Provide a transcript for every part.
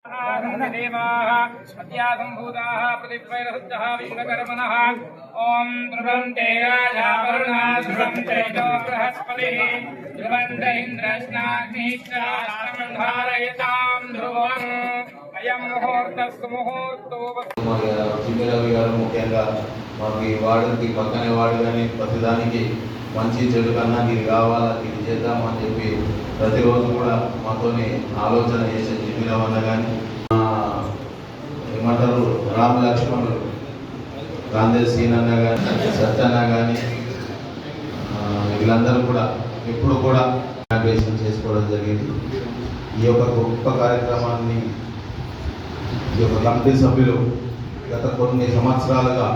देवाः अद्यासम्भूताः प्रतिद्वैरसुद्धः विश्वकर्मणः ॐ ध्रुवन्ते राजावरुणा ध्रुवन्ते च बृहस्पतिः ध्रुवन्त इन्द्रश्नाग्निश्च धारयतां ध्रुवम् अयं मुहूर्तः सुमुहूर्तो చిమ్మిరవి గారు ముఖ్యంగా మాకు ఈ వార్డుకి పక్కనే వార్డు కానీ ప్రతిదానికి మంచి చెడు కన్నా ఇది కావాలా ఇది చేద్దామని చెప్పి ప్రతిరోజు కూడా మాతోని ఆలోచన చేసే చిమ్మిరవన్న కానీ ఏమంటారు రామ్ లక్ష్మణుడు గాంధీ సీనన్న కానీ సత్యన్న కానీ వీళ్ళందరూ కూడా ఎప్పుడు కూడా ఇనాగ్రేషన్ చేసుకోవడం జరిగింది. ఈ యొక్క గొప్ప కార్యక్రమాన్ని ఈ యొక్క కమిటీ సభ్యులు గత కొన్ని సంవత్సరాలుగా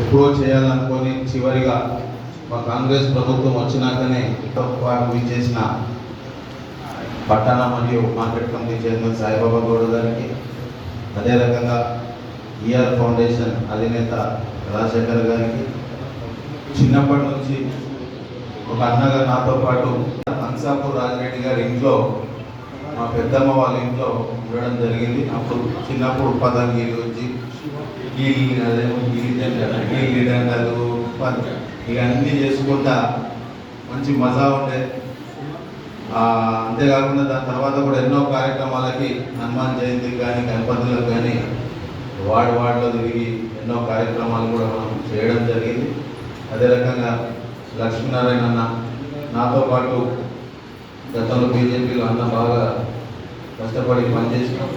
ఎప్పుడో చేయాలనుకొని చివరిగా మా కాంగ్రెస్ ప్రభుత్వం వచ్చినాకనే వారు చేసిన పట్టణ మరియు market committee chairman Saibaba Goud గారికి, అదే రకంగా ఈఆర్ ఫౌండేషన్ అధినేత రాజశేఖర్ గారికి, చిన్నప్పటి నుంచి ఒక అన్నగా నాతో పాటు హన్సాపూర్ రాజరెడ్డి గారి ఇంట్లో మా పెద్దమ్మ వాళ్ళ ఇంట్లో ఉండడం జరిగింది. అప్పుడు చిన్నప్పుడు పదంగీలు వచ్చి దండలు ఇవన్నీ చేసుకుంటా మంచి మజా ఉండే. అంతేకాకుండా దాని తర్వాత కూడా ఎన్నో కార్యక్రమాలకి హనుమాన్ జయంతికి కానీ గణపతులకు కానీ వార్డులో తిరిగి ఎన్నో కార్యక్రమాలు కూడా మనం చేయడం జరిగింది. అదే రకంగా లక్ష్మీనారాయణ అన్న నాతో పాటు గతంలో బీజేపీలో అన్న బాగా కష్టపడి పనిచేసినాం.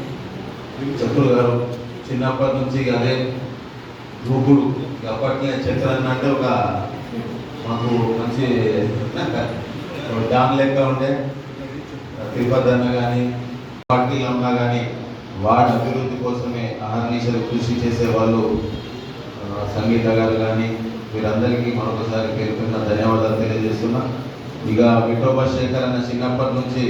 చక్రులు గారు చిన్నప్పటి నుంచి అదే దూకుడు, అప్పట్లో చక్రన్న అంటే ఒక మాకు మంచి డాన్ లెక్క ఉండే. తిరుపతి అన్న కానీ పార్టీలు అన్నా కానీ వార్డు అభివృద్ధి కోసమే అహర్నిశలు కృషి చేసేవాళ్ళు. సంగీత గారు కానీ వీరందరికీ మరొకసారి పేరుకున్న ధన్యవాదాలు తెలియజేస్తున్నా. ఇక విఠోబా శేఖర్ అన్న చిన్నప్పటి నుంచి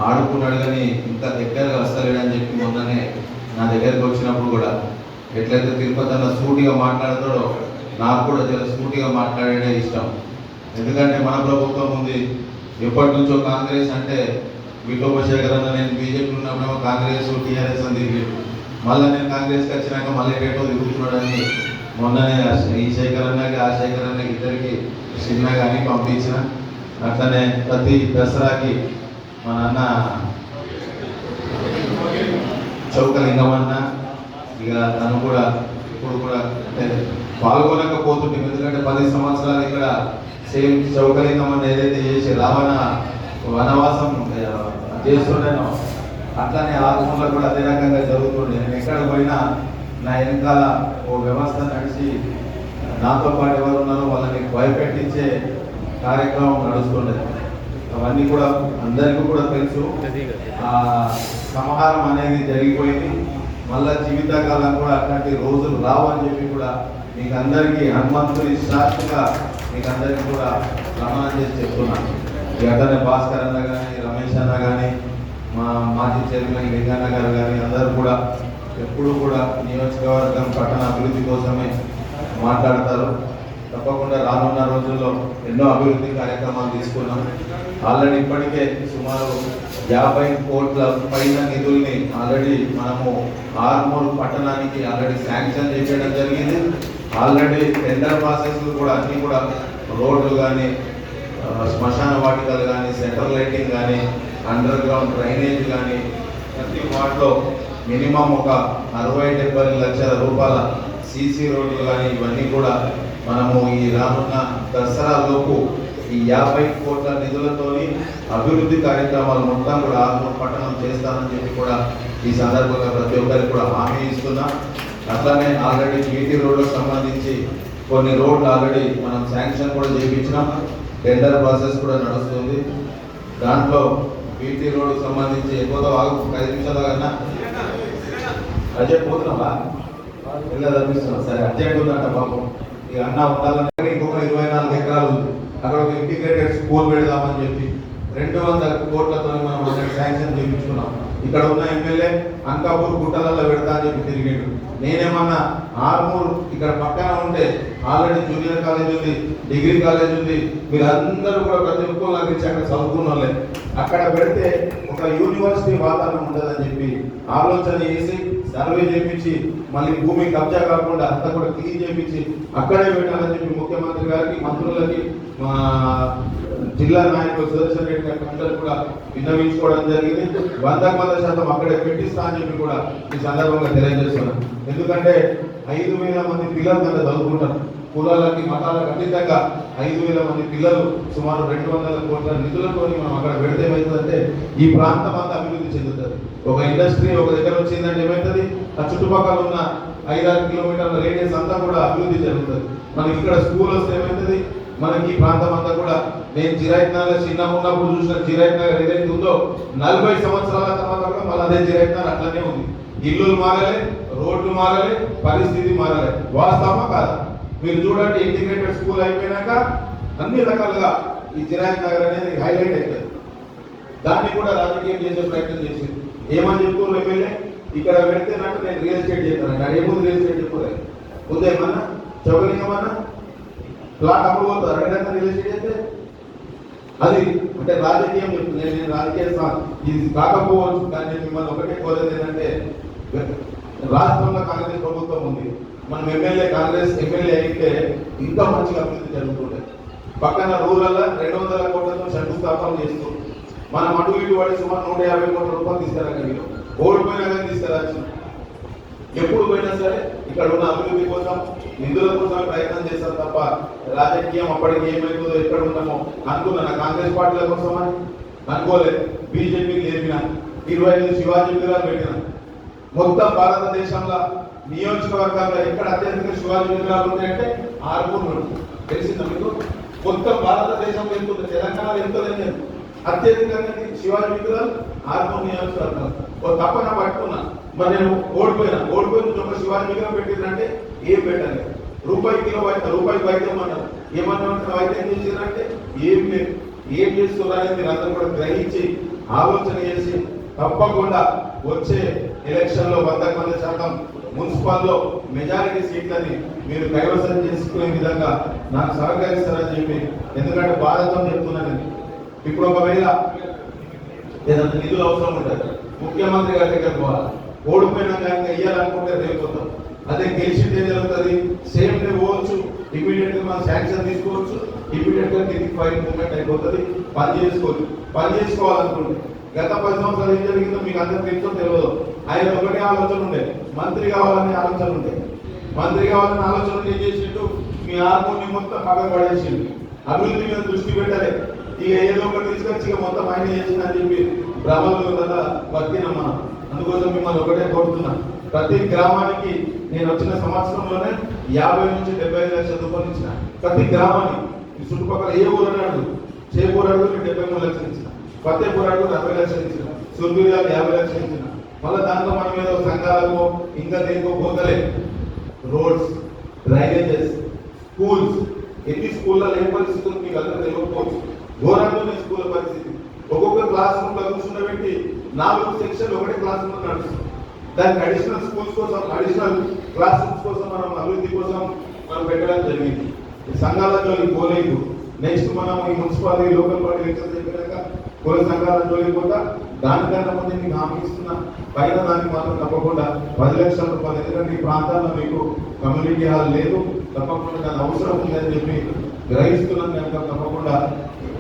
ఆడుకున్నాడు కానీ ఇంకా దగ్గరగా వస్తలేడని చెప్పి మొన్ననే నా దగ్గరికి వచ్చినప్పుడు కూడా ఎట్లయితే తిరుపతి అన్న సూటిగా మాట్లాడతాడో నాకు కూడా చాలా సూటిగా మాట్లాడేదే ఇష్టం. ఎందుకంటే మన ప్రభుత్వం ఉంది, ఎప్పటి నుంచో కాంగ్రెస్ అంటే విఠోబా శేఖర్ అన్న నేను బీజేపీ ఉన్నప్పుడేమో కాంగ్రెస్ టీఆర్ఎస్ అని తిరిగాడు, మళ్ళీ నేను కాంగ్రెస్కి వచ్చినాక మళ్ళీ రేటో తిరుగుతున్నాడని మొన్ననే ఈ శేఖర్ అన్నకి ఆ శేఖర్ అన్నకి ఇద్దరికి చిన్నగా అని పంపించిన. అట్లనే ప్రతి దసరాకి మా నాన్న చౌకలింగమన్న ఇక తను కూడా ఇప్పుడు కూడా అంటే పాల్గొనకపోతుంటే, ఎందుకంటే 10 సంవత్సరాలు ఇక్కడ సేమ్ చౌకలింగమన్న ఏదైతే చేసి రావణ వనవాసం చేస్తుండేనో అట్లానే ఆత్మలో కూడా అదే రకంగా జరుగుతుండే. నేను ఎక్కడ పోయినా నా వెనకాల ఓ వ్యవస్థ నడిచి నాతో పాటు ఎవరు ఉన్నారో వాళ్ళని భయపెట్టించే కార్యక్రమం నడుస్తుండేది. అవన్నీ కూడా అందరికీ కూడా తెలుసు. ఆ సంహారం అనేది జరిగిపోయింది. మళ్ళా జీవితకాలం కూడా అట్లాంటి రోజులు రావని చెప్పి కూడా మీకు అందరికీ హనుమంతుని సాక్షిగా మీకు అందరికీ కూడా ప్రమాణం చేసి చెప్తున్నాను. అట్లనే భాస్కర్ అన్న కానీ రమేష్ అన్న కానీ మా మాజీ చైర్మన్ లింగన్న గారు కానీ అందరూ కూడా ఎప్పుడు కూడా నియోజకవర్గం పట్టణ అభివృద్ధి కోసమే మాట్లాడతారు. తప్పకుండా రానున్న రోజుల్లో ఎన్నో అభివృద్ధి కార్యక్రమాలు తీసుకున్నాం. ఆల్రెడీ ఇప్పటికే సుమారు 50 కోట్ల పైన నిధుల్ని ఆల్రెడీ మనము ఆర్మూర్ పట్టణానికి ఆల్రెడీ శాంక్షన్ చేయడం జరిగింది. ఆల్రెడీ టెండర్ ప్రాసెస్ కూడా అన్నీ కూడా రోడ్లు కానీ శ్మశాన వాటికలు కానీ సెంట్రల్ లైటింగ్ కానీ అండర్ గ్రౌండ్ డ్రైనేజ్ కానీ ప్రతి వాటిలో మినిమం ఒక 60-70 లక్షల రూపాయల సీసీ రోడ్లు కానీ ఇవన్నీ కూడా మనము ఈ రానున్న దసరాలోపు ఈ 50 కోట్ల నిధులతోని అభివృద్ధి కార్యక్రమాలు మొత్తం కూడా ఆర్మూర్ పట్టణం చేస్తానని చెప్పి కూడా ఈ సందర్భంగా ప్రతి ఒక్కరికి కూడా హామీ ఇస్తున్నాం. అట్లానే ఆల్రెడీ బీటీ రోడ్లకు సంబంధించి కొన్ని రోడ్లు ఆల్రెడీ మనం శాంక్షన్ కూడా చేయించినాం. టెండర్ ప్రాసెస్ కూడా నడుస్తుంది. దాంట్లో బీటీ రోడ్కు సంబంధించి ఎక్కువగా 5 నిమిషాల కన్నా అర్జెంట్ పోతున్నావా ఇలా తప్పిస్తున్నాం. సరే అర్జెంట్ ఉందంట బాబు, ఇక అన్న ఉండాలని ఇంకొక 24 ఎకరాలు ఉంది. అక్కడ ఒక ఇంటిగ్రేటెడ్ స్కూల్ పెడదామని చెప్పి 200 కోట్లతో మనం శాంక్షన్ చేయించుకున్నాం. ఇక్కడ ఉన్న ఎమ్మెల్యే అంకాపూర్ గుట్టలలో పెడతా అని చెప్పి తిరిగిండు. నేనేమన్నా ఆర్మూర్ ఇక్కడ పక్కన ఉంటే ఆల్రెడీ జూనియర్ కాలేజ్ ఉంది, డిగ్రీ కాలేజ్ ఉంది, మీరందరూ కూడా ప్రతి ఒక్కరు నాకు ఇచ్చి అక్కడ చదువుకున్న వాళ్ళే. అక్కడ పెడితే ఒక ఒక యూనివర్సిటీ వాతావరణం ఉండదని చెప్పి ఆలోచన చేసి సర్వే చేయించి మళ్ళీ భూమి కబ్జా కాకుండా అంతా కూడా క్లీన్ చేయించి అక్కడే పెట్టాలని చెప్పి ముఖ్యమంత్రి గారికి, మంత్రులకి, మా జిల్లా నాయకులు సుదర్శన్ రెడ్డి గారికి అందరూ కూడా విన్నవించుకోవడం జరిగింది. 100% అక్కడే పెట్టిస్తా అని చెప్పి కూడా ఈ సందర్భంగా తెలియజేస్తున్నాం. ఎందుకంటే 5,000 మంది పిల్లలు దాంట్లో చదువుకుంటారు. కులాలకి మతాలకు అతీతంగా 5,000 మంది పిల్లలు సుమారు 200 కోట్ల నిధులతో మనం అక్కడ పెడితే ఏమవుతుందంటే ఈ ప్రాంతం అంతా అభివృద్ధి చెందుతుంది. ఒక ఇండస్ట్రీ ఒక దగ్గర వచ్చిందంటే ఏమవుతుంది, ఆ చుట్టుపక్కల ఉన్న 5-6 కిలోమీటర్ల రేడియస్ అంతా కూడా అభివృద్ధి జరుగుతుంది. మనకి ఇక్కడ స్కూల్ వస్తే ఏమవుతుంది, మనకి ఈ ప్రాంతం అంతా కూడా నేను జిరాయిత్ నగర్ చిన్నగా ఉన్నప్పుడు చూసిన జిరాయిత్ నగర్ ఏదైతే ఉందో 40 సంవత్సరాల తర్వాత కూడా మళ్ళీ అదే జిరాయిత్ నగర్ అట్లనే ఉంది. ఇల్లులు మారలే, రోడ్లు మారలే, పరిస్థితి మారలే. వాస్తవమా కాదా? మీరు చూడండి, ఇంటిగ్రేటెడ్ స్కూల్ అయిపోయినాక అన్ని రకాలుగా ఈ జిరాయిత్ నగర్ అనేది హైలైట్ అవుతుంది. దాన్ని కూడా రాజకీయం చేసే ప్రయత్నం చేసింది. ఏమని చెప్తున్నారు ఎమ్మెల్యే, ఇక్కడ పెడితే నాకు నేను రియల్ ఎస్టేట్ చేస్తాను. ఏముంది రియల్ ఎస్టేట్ చెప్పుకోలేదు. ముందు ఏమన్నా చౌకలింగమన్నా ప్లాట్ అమ్ముకోతారు అడిగినా రియల్ ఎస్టేట్ చేస్తే అది అంటే రాజకీయం చెప్తుంది. నేను రాజకీయ ఇది కాకపోవచ్చు, కానీ మిమ్మల్ని ఒకటే కోరేది ఏంటంటే రాష్ట్రంలో కాంగ్రెస్ ప్రభుత్వం ఉంది. మనం కాంగ్రెస్ ఎమ్మెల్యే అయితే ఇంకా మంచిగా అభివృద్ధి జరుగుతుండే. పక్కన రూరల్ 200 కోట్లతో శంకుస్థాపన చేస్తూ మనం అటు ఇటు పడి సుమారు 150 కోట్ల రూపాయలు తీసుకురాక మీరు ఓడిపోయినా కానీ తీసుకురాచ్చు. ఎప్పుడు పోయినా సరే ఇక్కడ ఉన్న అభివృద్ధి కోసం నిధుల కోసం ప్రయత్నం చేస్తారు తప్ప రాజకీయం అప్పటికి ఏమైతుందో ఎక్కడ ఉన్నామో అనుకున్నా. కాంగ్రెస్ పార్టీల కోసం అని అనుకోలేదు. బీజేపీకి లేపిన 25 శివాజీ విగ్రహాలు పెట్టిన. మొత్తం భారతదేశంలో నియోజకవర్గాల్లో ఎక్కడ అత్యధిక శివాజీ విగ్రహాలు ఉన్నాయంటే ఆర్మూర్. తెలిసిందా మీకు? మొత్తం భారతదేశంలో ఎంత ఉంది, తెలంగాణలో ఎంత లేదు, అత్యధికంగా శివాజీ విగ్రహాలు ఆర్మూర్ నియోజకవర్గాలు. ఒక తప్పన పట్టుకున్నా. మరి నేను ఓడిపోయిన ఒక శివాజీ విగ్రహం పెట్టిందంటే ఏం పెట్టాలి? రూపాయి వైద్యం అన్నారు. ఏమన్నా వైద్యం చేసిందంటే ఏం లేదు. ఏం చేస్తున్నారని మీరు అందరూ కూడా గ్రహించి ఆలోచన చేసి తప్పకుండా వచ్చే ఎలక్షన్లో 100% మున్సిపల్లో మెజారిటీ సీట్లని మీరు కైవసం చేసుకునే విధంగా నాకు సహకరిస్తారని చెప్పి, ఎందుకంటే భారతం చెప్తున్నాను. ఇప్పుడు ఒకవేళ ఏదైనా నిధులు అవసరం ఉంటుంది, ముఖ్యమంత్రి గారి దగ్గర పోవాలి. ఓడిపోయినా కానీ వెయ్యాలనుకుంటే రేపుతాం. అదే గెలిచింది ఏం జరుగుతుంది, సేమ్ డే పోవచ్చు, ఇమీడియట్ గా మనం శాంక్షన్ తీసుకోవచ్చు, ఇమీడియట్ గా కిందికి ఫైల్ మూవ్మెంట్ అయిపోతుంది. పని చేసుకోవాలనుకుంటే గత 10 సంవత్సరాలు ఏం జరిగిందో మీకు అందరికి తెలుసో తెలియదు. ఆయన ఒకటే ఆలోచన ఉండే, మంత్రి కావాలనే ఆలోచన ఉండే. మంత్రి కావాలనే ఆలోచన ఏం చేసిండు, మీ ఆర్మూర్ని మొత్తం పక్కన పడేసిండు. అభివృద్ధి మీద దృష్టి పెట్టలే. ఇక ఏదో ఒకటి తీసుకొచ్చి ఇక మొత్తం ఆయన చేసిన అని చెప్పి భ్రమలు కదా బతికినాం మనం. అందుకోసం మిమ్మల్ని ఒకటే కోరుతున్నా, ప్రతి గ్రామానికి నేను వచ్చిన సంవత్సరంలోనే 50 నుంచి 75 లక్షల రూపాయలు ఇచ్చిన. ప్రతి గ్రామానికి ఈ చుట్టుపక్కల ఏ ఊరు అన్నాడు, చేపూరు అడుగు 73 లక్షలు ఇచ్చిన, ఫతేపూర్ అడుగు 40 లక్షలు ఇచ్చిన, సుర్బిర్యాలు 50 లక్షలు ఇచ్చిన. మళ్ళీ దాంట్లో మనం ఏదో సంఘాలకు ఇంకా దేనికో పోతలే. రోడ్స్, డ్రైనేజెస్, స్కూల్స్, ఎన్ని స్కూళ్ళలో ఏం పరిస్థితులు మీకు అందరూ తెలియకపోవచ్చు. ఘోరంగా ఉంది స్కూల్ పరిస్థితి. ఒక్కొక్క క్లాస్ రూమ్ లో కూర్చున్నబెట్టి 4 సెక్షన్లు ఒకటే క్లాస్ రూమ్ నడుస్తుంది. దానికి అడిషనల్ స్కూల్స్ కోసం, అడిషనల్ క్లాస్ రూమ్స్ కోసం మనం అభివృద్ధి కోసం మనం పెట్టడం జరిగింది. సంఘాల జోలికి పోలేదు. నెక్స్ట్ మనం ఈ మున్సిపాలిటీ లోకల్ పార్టీ ఎలక్షన్ చెప్పినాక కుల సంఘాల జోలికి పోతా. దానికన్నా ముందు మీకు హామీ ఇస్తున్నా, పైన దానికి మాత్రం తప్పకుండా 10 లక్షల రూపాయలు. ఎందుకంటే ఈ ప్రాంతాల్లో మీకు కమ్యూనిటీ హాల్ లేదు, తప్పకుండా దాని అవసరం ఉందని చెప్పి గ్రహిస్తున్నాను కనుక తప్పకుండా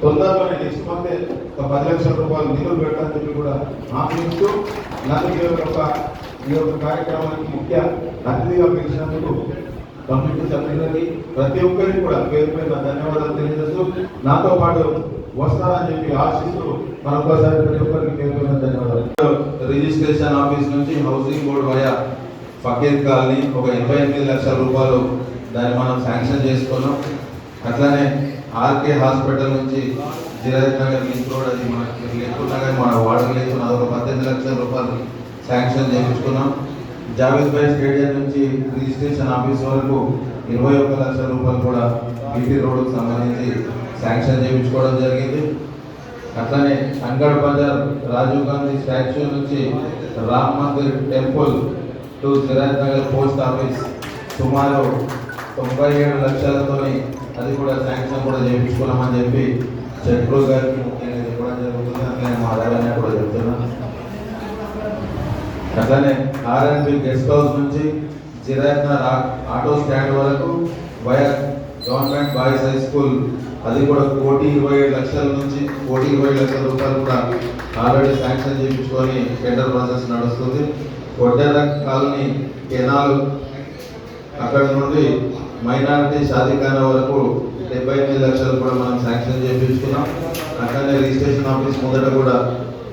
తొందరలోనే నెక్స్ట్ మంత్ ఒక 10 లక్షల రూపాయలు నిధులు పెట్టాలని చెప్పి కూడా హామీ ఇస్తూ, నన్ను ఈ యొక్క కార్యక్రమానికి ముఖ్య అతిథిగా పిలిచినందుకు కమ్యూనిటీ సభ్యులకి ప్రతి ఒక్కరికి కూడా పేరు పేరు ధన్యవాదాలు తెలియజేస్తూ, నాతో పాటు వస్తారని చెప్పి ఆశిస్తూ మరొకసారి ప్రతి ఒక్కరికి పేరు పేరు ధన్యవాదాలు. రిజిస్ట్రేషన్ ఆఫీస్ నుంచి housing board via Fakir colony ఒక 88 లక్షల రూపాయలు దాన్ని మనం శాంక్షన్ చేసుకున్నాం. అట్లానే ఆర్కే హాస్పిటల్ నుంచి జిరాయిత్ నగర్ లింక్ రోడ్, అది మనకి లేకున్నా కానీ మన వార్డు లేకున్నా ఒక 18 లక్షల రూపాయలు శాంక్షన్ చేయించుకున్నాం. జావేద్ భాయ్ స్టేడియం నుంచి రిజిస్ట్రేషన్ ఆఫీస్ వరకు 21 లక్షల రూపాయలు కూడా బీటీ రోడ్డుకు సంబంధించి శాంక్షన్ చేయించుకోవడం జరిగింది. అట్లానే అంగడ్ బజార్ రాజీవ్ గాంధీ స్టాచ్యూ నుంచి Ram Mandir temple to Jirayat Nagar post office సుమారు 97 లక్షలతో అది కూడా శాంక్షన్ కూడా చేయించుకున్నామని చెప్పి చెట్టు గారికి ముఖ్యంగా చెప్పడం జరుగుతుంది. అట్లనే మా అదేవిధంగా కూడా చెప్తున్నా. అట్లనే ఆర్ఎన్బి గెస్ట్ హౌస్ నుంచి చిరాయత్నగర్ ఆటో స్టాండ్ వరకు via government boys high school, అది కూడా 1,27,00,000 నుంచి 1,20,00,000 రూపాయలు కూడా ఆల్రెడీ శాంక్షన్ చేయించుకొని టెండర్ ప్రాసెస్ నడుస్తుంది. కొట్టెర కాలనీ కెనాల్ అక్కడ నుండి మైనారిటీ షాదీఖానా వరకు 78 లక్షలు కూడా మనం శాంక్షన్ చేయించుకున్నాం. అట్లనే రిజిస్ట్రేషన్ ఆఫీస్ ముందట కూడా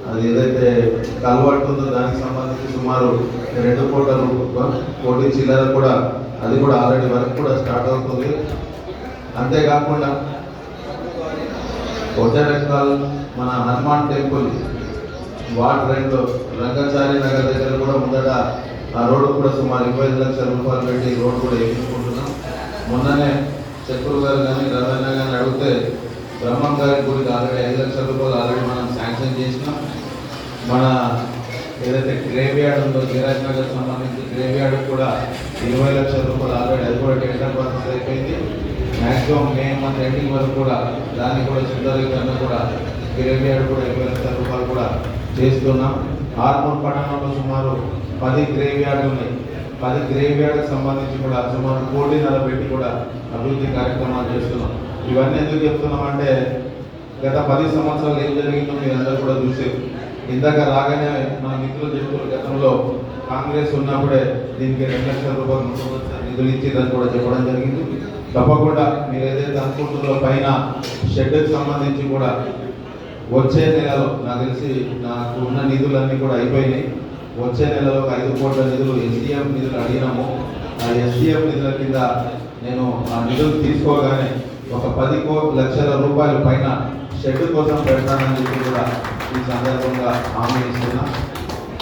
అది ఏదైతే కలవట్టు ఉందో దానికి సంబంధించి సుమారు 2 కోట్ల చిల్లర కూడా అది కూడా ఆల్రెడీ వర్క్ కూడా స్టార్ట్ అవుతుంది. అంతేకాకుండా కొట్టెరకాల్ మన హనుమాన్ టెంపుల్ వాటర్ రెండు రంగచారి నగర్ దగ్గర కూడా ముందట ఆ రోడ్డు కూడా సుమారు 25 లక్షల రూపాయలు పెట్టి రోడ్డు కూడా వేయించుకుంటున్నాం. మొన్ననే చెక్కులు గారు కానీ రవణ కానీ అడిగితే బ్రహ్మం గారి గుడికి ఆల్రెడీ 5 లక్షల రూపాయలు ఆల్రెడీ మనం శాంక్షన్ చేసినాం. మన ఏదైతే గ్రేవ్యార్డ్ ఉందో గిరాజ్ నగర్ సంబంధించి గ్రేవ్యార్డ్ కూడా 20 లక్షల రూపాయలు ఆల్రెడీ అది కూడా టెండర్ ప్రాసెస్ అయిపోయింది. మ్యాక్సిమం మే మంత్ ఎండింగ్ వరకు కూడా దాన్ని కూడా సుందరీకరణ కూడా గ్రేవ్యార్డ్ కూడా 20 లక్షల రూపాయలు కూడా చేస్తున్నాం. ఆర్మూర్ పట్టణంలో సుమారు 10 గ్రేవ్యార్డ్లు ఉన్నాయి. 10 గ్రేవ్యార్డ్కి సంబంధించి కూడా సుమారు 1 కోటి పెట్టి కూడా అభివృద్ధి కార్యక్రమాలు చేస్తున్నాం. ఇవన్నీ ఎందుకు చెప్తున్నామంటే గత 10 సంవత్సరాలు ఏం జరిగిందో మీరు అందరూ కూడా చూసారు. ఇందాక రాగానే మన మిత్రులు చెప్తున్న గతంలో కాంగ్రెస్ ఉన్నప్పుడే దీనికి 2 లక్షల రూపాయలు నిధులు ఇచ్చిందని కూడా చెప్పడం జరిగింది. తప్పకుండా మీరు ఏదైతే అనుకుంటున్నారో పైన షెడ్కి సంబంధించి కూడా వచ్చే నెలలో నాకు తెలిసి నాకు ఉన్న నిధులన్నీ కూడా అయిపోయినాయి. వచ్చే నెలలో ఒక 5 కోట్ల నిధులు ఎస్డిఎఫ్ నిధులు అడిగినాము. ఆ ఎస్డిఎఫ్ నిధుల కింద నేను ఆ నిధులు తీసుకోగానే ఒక 10 లక్షల రూపాయల పైన షెడ్ కోసం పెడతానని చెప్పి కూడా ఈ సందర్భంగా హామీ ఇస్తున్నా.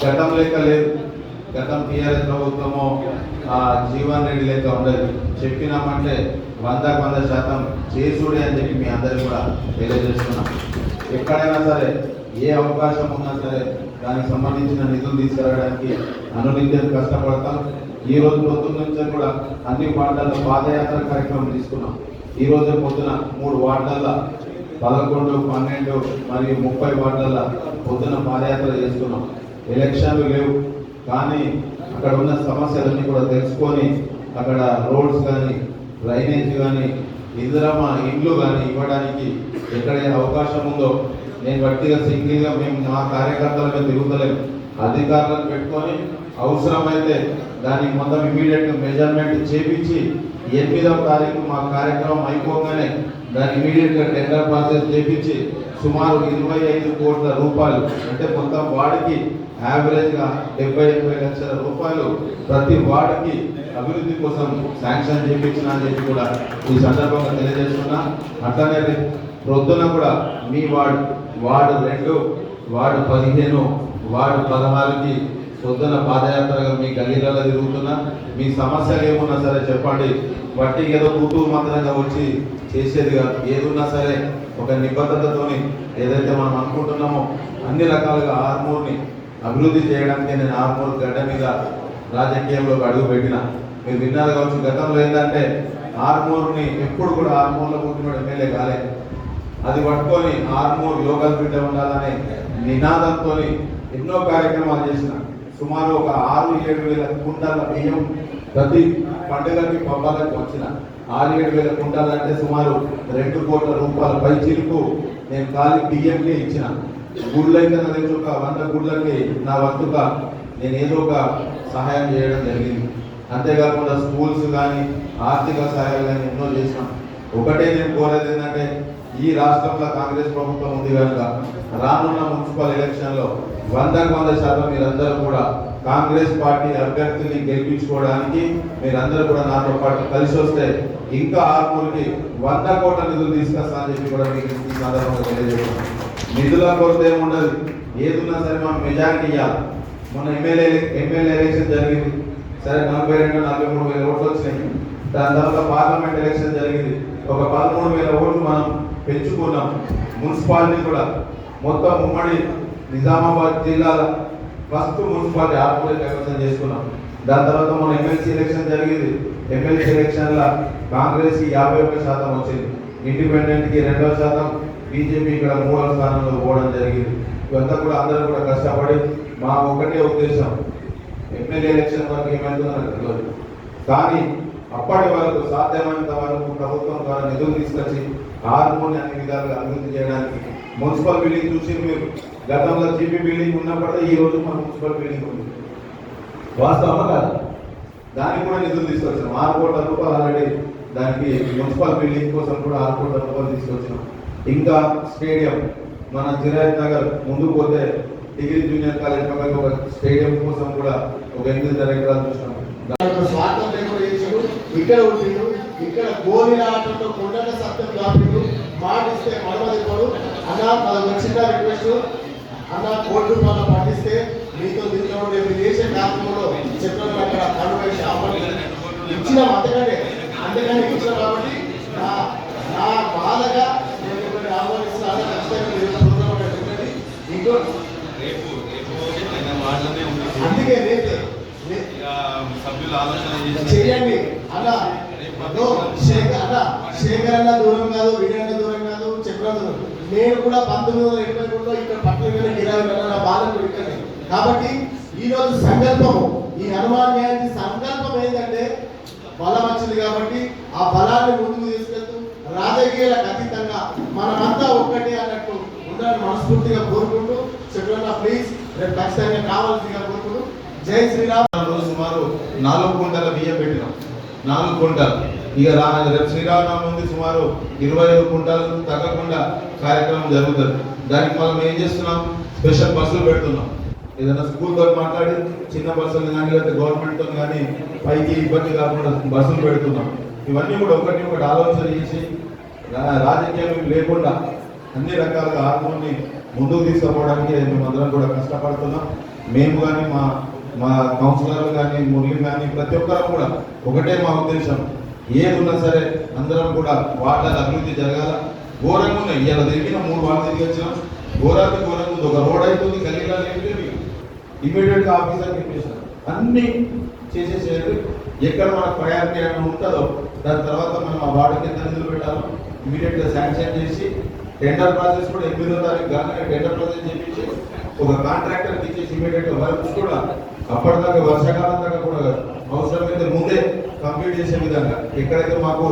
గతం లెక్క లేదు. గతం టీఆర్ఎస్ ప్రభుత్వము జీవన్ రెడ్డి లెక్క ఉండదు. చెప్పినామంటే 100% చేసుడే అని చెప్పి మీ అందరికీ కూడా తెలియజేస్తున్నాం. ఎక్కడైనా సరే ఏ అవకాశం ఉన్నా సరే దానికి సంబంధించిన నిధులు తీసుకురావడానికి అనునిత్యం కష్టపడతాం. ఈ రోజు పొద్దున్న నుంచి కూడా అన్ని వార్డుల్లో పాదయాత్ర కార్యక్రమం తీసుకున్నాం. ఈ రోజు పొద్దున 3 వార్డుల్లో 11, 12 మరియు 30 వార్డుల్లో పొద్దున పాదయాత్ర చేసుకున్నాం. ఎలక్షన్లు లేవు కానీ అక్కడ ఉన్న సమస్యలన్నీ కూడా తెలుసుకొని అక్కడ రోడ్స్ కానీ డ్రైనేజ్ కానీ ఇందిరమ్మ ఇండ్లు కానీ ఇవ్వడానికి ఎక్కడైనా అవకాశం ఉందో నేను గట్టిగా సింగిల్గా మేము మా కార్యకర్తలుగా తిరుగుతలేము. అధికారులను పెట్టుకొని అవసరమైతే దానికి మొత్తం ఇమీడియట్గా మెజర్మెంట్ చేపించి 8వ తారీఖు మా కార్యక్రమం అయిపోగానే దాన్ని ఇమీడియట్గా టెండర్ ప్రాసెస్ చేపించి సుమారు 25 కోట్ల రూపాయలు అంటే మొత్తం వార్డుకి యావరేజ్గా 70-80 లక్షల రూపాయలు ప్రతి వార్డుకి అభివృద్ధి కోసం శాంక్షన్ చేయించిన అని చెప్పి కూడా ఈ సందర్భంగా తెలియజేస్తున్నా. అట్లనే ప్రొద్దున కూడా మీ వార్డు 2, వార్డు 15, వార్డు 16కి పొద్దున పాదయాత్రగా మీ గల్లీలలో తిరుగుతున్నా. మీ సమస్యలు ఏమున్నా సరే చెప్పండి. బట్టి ఏదో కూతురు మాత్రంగా వచ్చి చేసేది కాదు. ఏదున్నా సరే ఒక నిబద్ధతతోని ఏదైతే మనం అనుకుంటున్నామో అన్ని రకాలుగా ఆర్మూర్ని అభివృద్ధి చేయడానికి నేను ఆర్మూర్ గడ్డ మీద రాజకీయంలోకి అడుగు పెట్టిన. మీరు విన్నారు కావచ్చు. గతంలో ఏంటంటే ఆర్మూర్ని ఎప్పుడు కూడా ఆర్మూర్లో పుట్టిన ఎమ్మెల్యే కాలే. అది పట్టుకొని ఆర్మూర్ లోకల్ బిడ్డ ఉండాలనే నినాదంతో ఎన్నో కార్యక్రమాలు చేసిన. సుమారు ఒక 6-7 వేల కుంటాల బియ్యం ప్రతి పండుగకి పబ్బాలకు వచ్చిన. 6-7 వేల కుంటాలు అంటే సుమారు 2 కోట్ల రూపాయల పై చిలుకు నేను ఖాళీ బియ్యంకే ఇచ్చిన. గుళ్ళైతే నా దగ్గర ఒక 100 గుళ్ళకి నా వంతుగా నేను ఏదో ఒక సహాయం చేయడం జరిగింది. అంతేకాకుండా స్కూల్స్ కానీ ఆర్థిక సహాయాలు కానీ ఎన్నో చేసినాం. ఒకటే నేను కోరేది ఏంటంటే ఈ రాష్ట్రంలో కాంగ్రెస్ ప్రభుత్వం ఉంది కనుక రానున్న మున్సిపల్ ఎలక్షన్లో 100% మీరందరూ కూడా కాంగ్రెస్ పార్టీ అభ్యర్థుల్ని గెలిపించుకోవడానికి మీరందరూ కూడా నాతో పాటు కలిసి వస్తే ఇంకా ఆర్మూర్కి 100 కోట్ల నిధులు తీసుకొస్తానని చెప్పి కూడా మీకు ఈ సందర్భంగా తెలియజేస్తున్నాం. నిధుల కొరత ఏముండదు. ఏదున్నా సరే మనం మెజారిటీ ఇవ్వాలి. మొన్న ఎమ్మెల్యే ఎలక్షన్ జరిగింది. సరే 42-43 వేల ఓట్లు వచ్చినాయి. దాని తర్వాత పార్లమెంట్ ఎలక్షన్ జరిగింది. ఒక 13 వేల ఓట్లు మనం పెంచుకున్నాం. మున్సిపాలిటీ కూడా మొత్తం ఉమ్మడి నిజామాబాద్ జిల్లాలో ఫస్ట్ మున్సిపాలిటీ ఆర్మూర్ కైవసం చేసుకున్నాం. దాని తర్వాత మన ఎమ్మెల్సీ ఎలక్షన్ జరిగింది. ఎమ్మెల్సీ ఎలక్షన్ల కాంగ్రెస్కి 51% వచ్చింది. ఇండిపెండెంట్కి 2%, బీజేపీ ఇక్కడ 3వ స్థానంలో పోవడం జరిగింది. ఇవంతా కూడా అందరూ కూడా కష్టపడి మా ఒకటే ఉద్దేశం, ఎమ్మెల్యే ఎలక్షన్ వరకు ఏమైందో నాకు తెలియదు, కానీ అప్పటి వరకు సాధ్యమైనంత వరకు ప్రభుత్వం ద్వారా నిధులు తీసుకొచ్చి హార్మోని అన్ని విధాలుగా అభివృద్ధి చేయడానికి మున్సిపల్ బిల్డింగ్ చూసి మీరు గతంలో జీపీ బిల్డింగ్ ఉన్నప్పుడే ఈ రోజు మన మున్సిపల్ బిల్డింగ్ ఉంది, వాస్తవమా కాదు? దానికి కూడా నిధులు తీసుకొచ్చినాం. 6 కోట్ల రూపాయలు ఆల్రెడీ దానికి మున్సిపల్ బిల్డింగ్ కోసం కూడా 6 కోట్ల రూపాయలు తీసుకొచ్చినాం. ఇంకా స్టేడియం మన జిరాయత్ నగర్ ముందుకు పోతే డిగ్రీ జూనియర్ కాలేజ్ పక్కన ఒక స్టేడియం కోసం కూడా ఒక 8 ఎకరాలు చూసినాం. స్వార్థం లేకుండా చేసాడు. ఇక్కడ ఉంటుండు, ఇక్కడ గోళీల ఆటలతో కొండల సత్యం కాపిండు. మాటిస్తే మడమదిపోడు అన్న. మన చిన్న రిక్వెస్ట్ అన్న, కోటి రూపాయలు పండిస్తే మీతో దీంట్లో రేపు చేసే కార్యక్రమంలో చెప్పిన అక్కడ కళ్ళు వేసి అమ్మని ఇచ్చినాం. అందుకని ఇచ్చిన కాబట్టి నా బాధగా నేను ఇక్కడ ఆహ్వానిస్తున్నాను. ఖచ్చితంగా ఇంకో అందుకే రేపే చేయండి అన్న. శేఖర్ అన్న దూరం కాదు, వీడన్న దూరం కాదు, చెప్పిన దూరం. నేను కూడా 1983లో ఇక్కడ పట్టణ నా బాధలు ఇక్కడ. కాబట్టి ఈ రోజు సంకల్పము, ఈ హనుమాన్ జయంతి సంకల్పం ఏంటంటే బలం వచ్చింది కాబట్టి ఆ బలాన్ని ముందుకు తీసుకెళ్తూ రాజకీయాలకు అతీతంగా మనమంతా ఒక్కటే అన్నట్టు ఉండాలని మనస్ఫూర్తిగా కోరుకుంటూ చెప్పిన ప్లీజ్ రేపు ఖచ్చితంగా కావాల్సిందిగా కోరుకుంటూ జై శ్రీరామ్. సుమారు 4 కుంటల బియ్యం పెట్టినాం. 4 కుంటలు. ఇక రేపు శ్రీరామనవమి ఉంది, సుమారు 25 కుంటలు తగ్గకుండా కార్యక్రమం జరుగుతుంది. దానికి మనం ఏం చేస్తున్నాం, స్పెషల్ బస్సులు పెడుతున్నాం. ఏదైనా స్కూల్తో మాట్లాడి చిన్న బస్సులు కానీ లేకపోతే గవర్నమెంట్తో కానీ పైకి ఇబ్బంది కాకుండా బస్సులు పెడుతున్నాం. ఇవన్నీ కూడా ఒకటి ఆలోచన చేసి రాజకీయం లేకుండా అన్ని రకాలుగా హార్మోన్ని ముందుకు తీసుకుపోవడానికి మేమందరం కూడా కష్టపడుతున్నాం. మేము కానీ మా కౌన్సిలర్లు కానీ మురళి కానీ ప్రతి ఒక్కరు కూడా ఒకటే మా ఉద్దేశం, ఏది ఉన్నా సరే అందరం కూడా వార్డుల అభివృద్ధి జరగాల. ఘోరంగా ఉన్నాయి, ఇలా తిరిగిన 3 వార్డు తిరిగి వచ్చినాం. ఘోరంగా ఉంది. ఒక రోడ్ అవుతుంది, గల్లీలో ఇమీడియట్గా ఆఫీసర్ చెప్పేసారు అన్నీ చేసేసేది. ఎక్కడ మనకు ప్రయారిటీ అని ఉంటుందో దాని తర్వాత మనం ఆ వార్డుకి ఎంత నిధులు పెట్టాలో ఇమీడియట్గా శాంక్షన్ చేసి టెండర్ ప్రాసెస్ కూడా 8వ తారీఖు కానీ టెండర్ ప్రాసెస్ చేపించి ఒక కాంట్రాక్టర్కి ఇచ్చేసి ఇమీడియట్గా వర్క్స్ కూడా అప్పటిదాకా వర్షాకాలం దాకా కూడా అవసరమైతే ముందే కంప్లీట్ చేసే విధంగా ఎక్కడైతే మాకు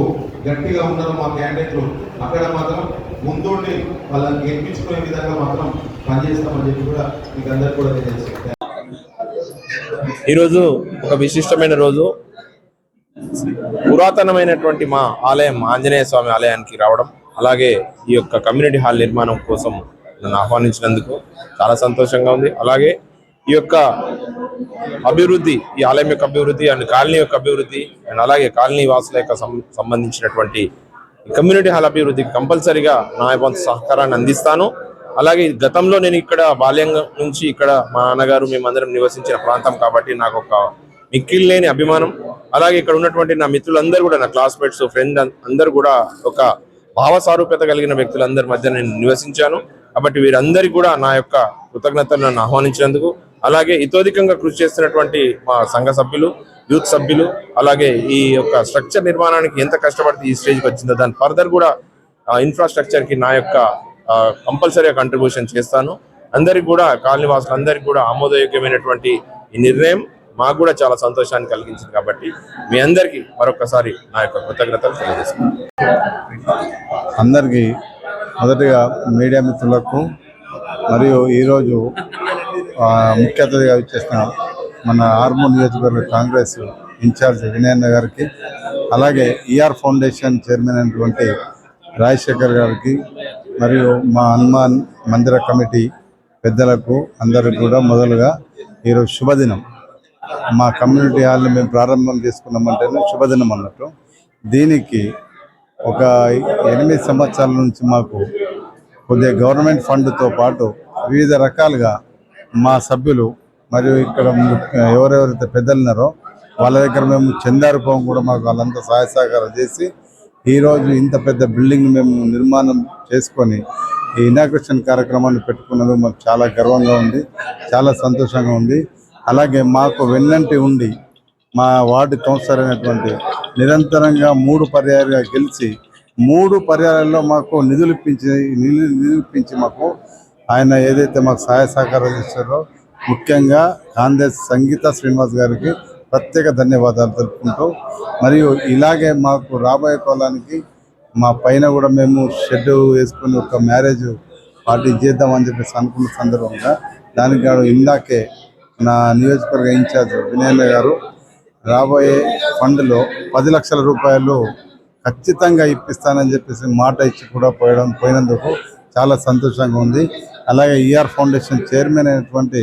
గట్టిగా ఉన్నారో మా క్యాండిడేట్లు అక్కడ మాత్రం ముందుండి వాళ్ళని గెలిపించుకునే విధంగా మాత్రం పనిచేస్తామని చెప్పి కూడా మీకు అందరికీ కూడా తెలియజేస్తాం. ఈరోజు ఒక విశిష్టమైన రోజు. పురాతనమైనటువంటి మా ఆలయం ఆంజనేయ స్వామి ఆలయానికి రావడం, అలాగే ఈ యొక్క కమ్యూనిటీ హాల్ నిర్మాణం కోసం నన్ను ఆహ్వానించినందుకు చాలా సంతోషంగా ఉంది. అలాగే ఈ యొక్క అభివృద్ధి, ఈ ఆలయం యొక్క అభివృద్ధి అండ్ కాలనీ యొక్క అభివృద్ధి అండ్ అలాగే కాలనీ వాసుల యొక్క సంబంధించినటువంటి కమ్యూనిటీ హాల్ అభివృద్ధికి కంపల్సరీగా నా వంతు సహకారాన్ని అందిస్తాను. అలాగే గతంలో నేను ఇక్కడ బాల్యం నుంచి ఇక్కడ మా నాన్నగారు మేమందరం నివసించిన ప్రాంతం కాబట్టి నాకు ఒక మిక్కిలేని అభిమానం. అలాగే ఇక్కడ ఉన్నటువంటి నా మిత్రులందరూ కూడా, నా క్లాస్మేట్స్, ఫ్రెండ్ అందరూ కూడా ఒక భావ సారూప్యత కలిగిన వ్యక్తులందరి మధ్య నేను నివసించాను. కాబట్టి వీరందరికీ కూడా నా యొక్క కృతజ్ఞతలు నన్ను ఆహ్వానించినందుకు, అలాగే ఇతోధికంగా కృషి చేస్తున్నటువంటి మా సంఘ సభ్యులు, యూత్ సభ్యులు, అలాగే ఈ యొక్క స్ట్రక్చర్ నిర్మాణానికి ఎంత కష్టపడితే ఈ స్టేజ్కి వచ్చిందో దాని ఫర్దర్ కూడా ఇన్ఫ్రాస్ట్రక్చర్కి నా యొక్క కంపల్సరీగా కంట్రిబ్యూషన్ చేస్తాను. అందరికి కూడా, కాలనీ వాసులందరికీ కూడా ఆమోదయోగ్యమైనటువంటి ఈ నిర్ణయం మాకు కూడా చాలా సంతోషాన్ని కలిగించింది. కాబట్టి మీ అందరికీ మరొకసారి నా యొక్క కృతజ్ఞతలు తెలియజేస్తున్నాను. అందరికీ మొదటిగా మీడియా మిత్రులకు మరియు ఈరోజు ముఖ్య అతిథిగా ఇచ్చేసిన మన ఆర్మూర్ నియోజకవర్గ కాంగ్రెస్ ఇన్ఛార్జ్ వినయన్న గారికి, అలాగే ఈఆర్ ఫౌండేషన్ చైర్మన్ అయినటువంటి రాజశేఖర్ గారికి, మరియు మా హనుమాన్ మందిర కమిటీ పెద్దలకు అందరికి కూడా మొదలుగా ఈరోజు శుభదినం. మా కమ్యూనిటీ హాల్ని మేము ప్రారంభం చేసుకున్నామంటేనే శుభదినం అన్నట్టు. దీనికి ఒక 8 సంవత్సరాల నుంచి మాకు కొద్దిగా గవర్నమెంట్ ఫండ్తో పాటు వివిధ రకాలుగా మా సభ్యులు మరియు ఇక్కడ ఎవరెవరైతే పెద్దలు ఉన్నారో వాళ్ళ దగ్గర మేము చందా రూపం కూడా మాకు వాళ్ళంతా సహాయ సహకారం చేసి ఈరోజు ఇంత పెద్ద బిల్డింగ్ మేము నిర్మాణం చేసుకొని ఈ ఇనాగ్రేషన్ కార్యక్రమాన్ని పెట్టుకున్నందుకు మాకు చాలా గర్వంగా ఉంది, చాలా సంతోషంగా ఉంది. అలాగే మాకు వెన్నంటి ఉండి మా వార్డు కౌన్సిలర్ అయినటువంటి నిరంతరంగా 3 పర్యాయాలుగా గెలిచి 3 పర్యాయాల్లో మాకు నిధులు ఇప్పించి మాకు ఆయన ఏదైతే మాకు సహాయ సహకారాలు ఇచ్చారో ముఖ్యంగా కాంగ్రెస్ సంగీత శ్రీనివాస్ గారికి ప్రత్యేక ధన్యవాదాలు తెలుపుకుంటూ, మరియు ఇలాగే మాకు రాబోయే కాలానికి మా పైన కూడా మేము షెడ్ వేసుకుని ఒక మ్యారేజ్ పార్టీ చేద్దామని చెప్పేసి అనుకున్న సందర్భంగా దానికి గాను ఇందాకే నా నియోజకవర్గ ఇన్ఛార్జ్ వినయన్న గారు రాబోయే ఫండ్లో 10 లక్షల రూపాయలు ఖచ్చితంగా ఇప్పిస్తానని చెప్పేసి మాట ఇచ్చి కూడా పోయినందుకు చాలా సంతోషంగా ఉంది. అలాగే ఈఆర్ ఫౌండేషన్ చైర్మన్ అయినటువంటి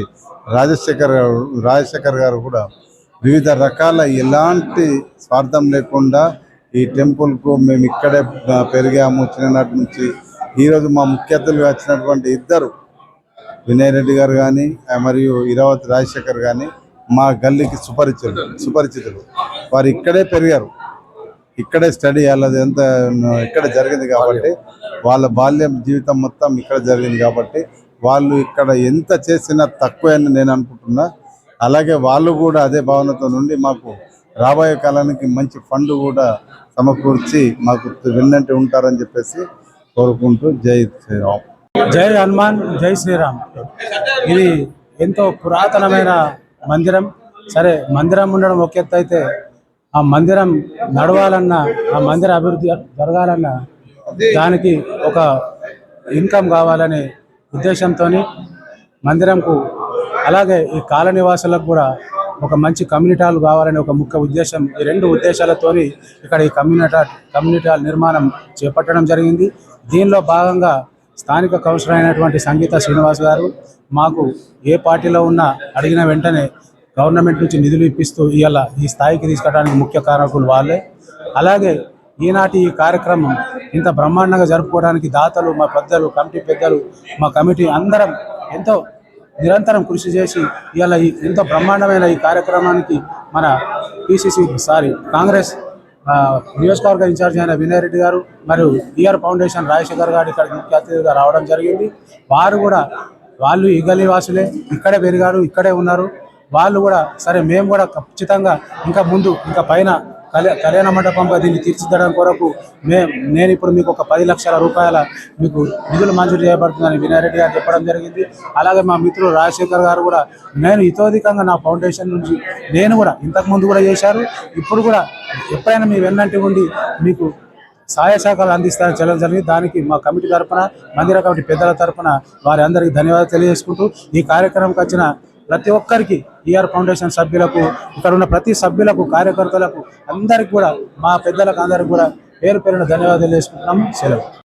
రాజశేఖర్ గారు కూడా వివిధ రకాల ఎలాంటి స్వార్థం లేకుండా ఈ టెంపుల్కు మేము ఇక్కడే పెరిగాము చిన్ననాటి నుంచి. ఈరోజు మా ముఖ్య అతిథులుగా వచ్చినటువంటి ఇద్దరు వినయ్ రెడ్డి గారు కానీ మరియు ఇరావతి రాజశేఖర్ కానీ మా గల్లీకి సుపరిచితులు. వారు ఇక్కడే పెరిగారు, ఇక్కడే స్టడీ వాళ్ళది ఎంత ఇక్కడ జరిగింది కాబట్టి వాళ్ళ బాల్యం జీవితం మొత్తం ఇక్కడ జరిగింది కాబట్టి వాళ్ళు ఇక్కడ ఎంత చేసినా తక్కువే అని నేను అనుకుంటున్నా. అలాగే వాళ్ళు కూడా అదే భావనతో నుండి మాకు రాబోయే కాలానికి మంచి ఫండ్ కూడా సమకూర్చి మాకు వెన్నంటి ఉంటారని చెప్పేసి కోరుకుంటూ జై శ్రీరామ్. జై హనుమాన్, జై శ్రీరామ్. ఇది ఎంతో పురాతనమైన మందిరం. సరే, మందిరం ఉండడం ఒక ఎత్తు అయితే ఆ మందిరం నడవాలన్నా, ఆ మందిర అభివృద్ధి జరగాలన్నా దానికి ఒక ఇన్కమ్ కావాలనే ఉద్దేశంతో మందిరంకు, అలాగే ఈ కాలనీ వాసులకు కూడా ఒక మంచి కమ్యూనిటీ హాల్ కావాలనే ఒక ముఖ్య ఉద్దేశం, ఈ రెండు ఉద్దేశాలతోని ఇక్కడ ఈ కమ్యూనిటీ హాల్ నిర్మాణం చేపట్టడం జరిగింది. దీనిలో భాగంగా స్థానిక కౌన్సిలర్ అయినటువంటి సంగీత శ్రీనివాస్ గారు మాకు ఏ పార్టీలో ఉన్నా అడిగిన వెంటనే గవర్నమెంట్ నుంచి నిధులు ఇప్పిస్తూ ఇవాళ ఈ స్థాయికి తీసుకురావడానికి ముఖ్య కారకులు వాళ్ళే. అలాగే ఈనాటి ఈ కార్యక్రమం ఇంత బ్రహ్మాండంగా జరుపుకోవడానికి దాతలు, మా పెద్దలు, కమిటీ పెద్దలు, మా కమిటీ అందరం ఎంతో నిరంతరం కృషి చేసి ఇవాళ ఎంతో బ్రహ్మాండమైన ఈ కార్యక్రమానికి మన కాంగ్రెస్ నియోజకవర్గ ఇన్ఛార్జ్ అయిన వినయ్ రెడ్డి గారు మరియు ఈఆర్ ఫౌండేషన్ రాజశేఖర్ గారు ఇక్కడ ముఖ్య అతిథిగా రావడం జరిగింది. వాళ్ళు ఈ గల్లీ వాసులే, ఇక్కడే పెరిగారు, ఇక్కడే ఉన్నారు. వాళ్ళు కూడా సరే మేము కూడా ఖచ్చితంగా ఇంకా పైన కళ్యాణ మండపంగా దీన్ని తీర్చిదిద్దడం కొరకు నేను ఇప్పుడు మీకు ఒక 10 లక్షల రూపాయల మీకు నిధులు మంజూరు చేయబడుతుందని వినయ్ రెడ్డి గారు చెప్పడం జరిగింది. అలాగే మా మిత్రులు రాజశేఖర్ గారు కూడా నేను ఇతోధికంగా నా ఫౌండేషన్ నుంచి నేను కూడా ఇంతకుముందు కూడా చేశారు, ఇప్పుడు కూడా ఎప్పుడైనా మీ వెన్నంటి ఉండి మీకు సహాయ సహకారాలు అందిస్తారని చెప్పడం జరిగింది. దానికి మా కమిటీ తరఫున, మందిర కమిటీ పెద్దల తరఫున వారి అందరికీ ధన్యవాదాలు తెలియజేసుకుంటూ ఈ కార్యక్రమంకి వచ్చిన ప్రతి ఒక్కరికి, ఈఆర్ ఫౌండేషన్ సభ్యులకు, ఇక్కడ ఉన్న ప్రతి సభ్యులకు, కార్యకర్తలకు అందరికీ కూడా, మా పెద్దలకు అందరికీ కూడా పేరు పేరున ధన్యవాదాలు తెలియజేసుకుంటున్నాము. సెలవు.